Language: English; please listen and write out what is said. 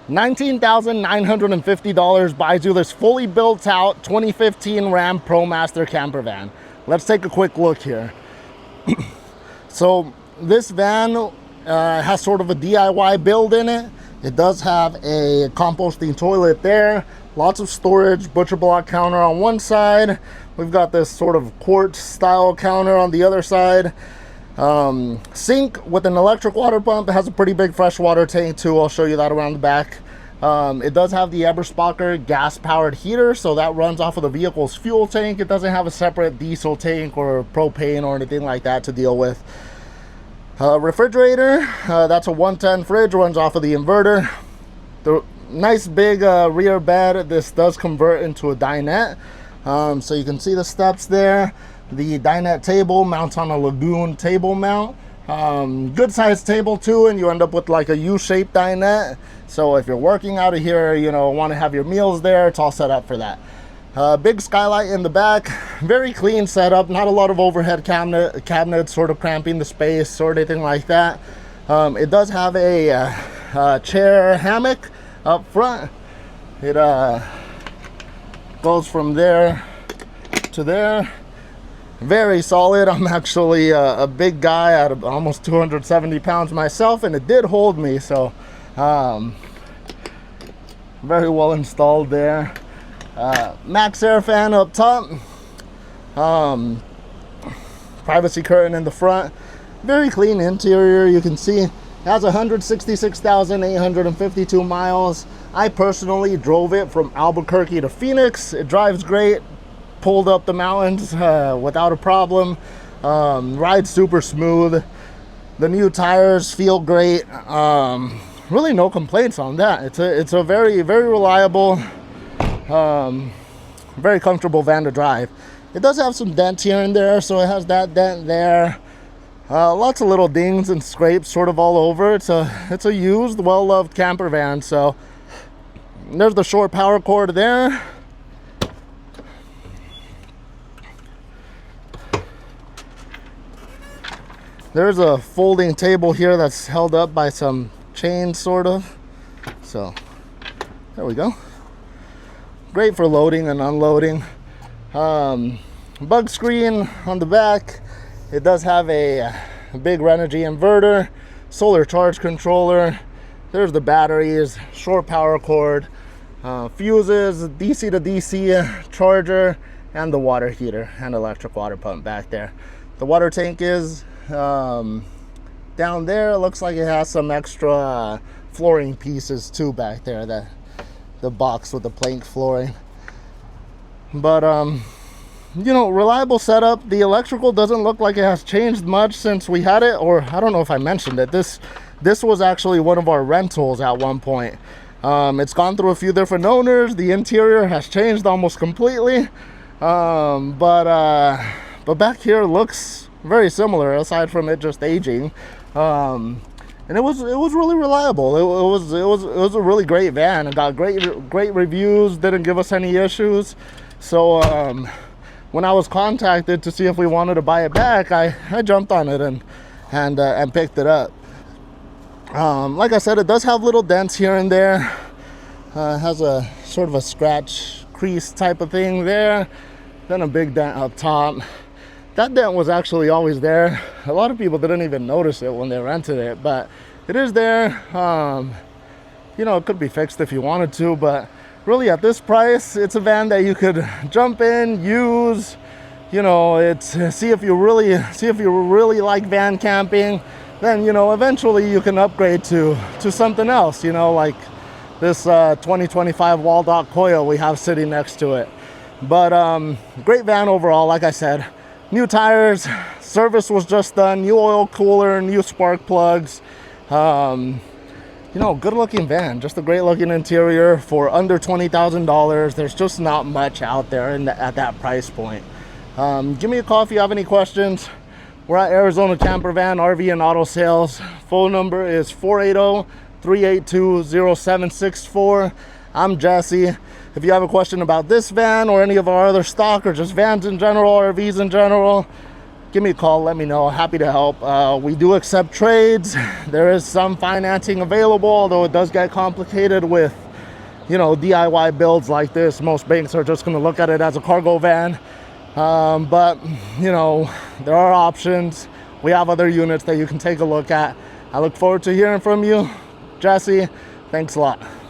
$19,950 buys you this fully built out 2015 Ram Promaster camper van. Let's take a quick look here. So this van has sort of a DIY build in it. It does have a composting toilet there, lots of storage, butcher block counter on one side. We've got this sort of quartz style counter on the other side. Sink with an electric water pump. It has a pretty big freshwater tank too. I'll show you that around the back. It does have the Eberspacher gas powered heater, so that runs off of the vehicle's fuel tank. It doesn't have a separate diesel tank or propane or anything like that to deal with. Refrigerator, that's a 110 fridge, runs off of the inverter. The nice big rear bed. This does convert into a dinette, so you can see the steps there. The dinette table mounts on a Lagoon table mount. Good sized table too, and you end up with like a U-shaped dinette. So if you're working out of here, you know, want to have your meals there, it's all set up for that. Big skylight in the back, very clean setup, not a lot of overhead cabinets sort of cramping the space or anything like that. It does have a chair hammock up front. It goes from there to there. Very solid. I'm actually a big guy at almost 270 pounds myself, and it did hold me, so very well installed there. Max air fan up top, privacy curtain in the front, very clean interior. You can see it has 166,852 miles. I personally drove it from Albuquerque to Phoenix. It drives great, pulled up the mountains without a problem. Rides super smooth. The new tires feel great. Really no complaints on that. It's a very, very reliable, very comfortable van to drive. It does have some dents here and there, so it has that dent there. Lots of little dings and scrapes sort of all over. It's a used, well-loved camper van. So there's the short power cord there. There's a folding table here that's held up by some chains, sort of. So there we go. Great for loading and unloading. Bug screen on the back. It does have a big Renogy inverter, solar charge controller. There's the batteries, short power cord, fuses, DC to DC charger, and the water heater and electric water pump back there. The water tank is down there. It looks like it has some extra flooring pieces too back there, that the box with the plank flooring. But you know, reliable setup. The electrical doesn't look like it has changed much since we had it, or I don't know if I mentioned it. This was actually one of our rentals at one point. It's gone through a few different owners. The interior has changed almost completely, but back here looks very similar, aside from it just aging. And it was really reliable. It was a really great van. It got great reviews. Didn't give us any issues. So when I was contacted to see if we wanted to buy it back, I jumped on it and picked it up. Like I said, it does have little dents here and there. It has a sort of a scratch crease type of thing there. Then a big dent up top. That dent was actually always there. A lot of people didn't even notice it when they rented it, but it is there. You know, it could be fixed if you wanted to, but really at this price, it's a van that you could jump in, use. You know, see if you really like van camping. Then, you know, eventually you can upgrade to something else. You know, like this 2025 Waldock Coil we have sitting next to it. But great van overall. Like I said, new tires, service was just done, new oil cooler, new spark plugs. You know, good looking van, just a great looking interior for under $20,000. There's just not much out there at that price point. Give me a call if you have any questions. We're at Arizona Camper Van, RV and Auto Sales. Phone number is 480-382-0764. I'm Jesse. If you have a question about this van or any of our other stock, or just vans in general, RVs in general, give me a call, let me know. Happy to help. We do accept trades. There is some financing available, although it does get complicated with, you know, DIY builds like this. Most banks are just going to look at it as a cargo van. But, you know, there are options. We have other units that you can take a look at. I look forward to hearing from you. Jesse, thanks a lot.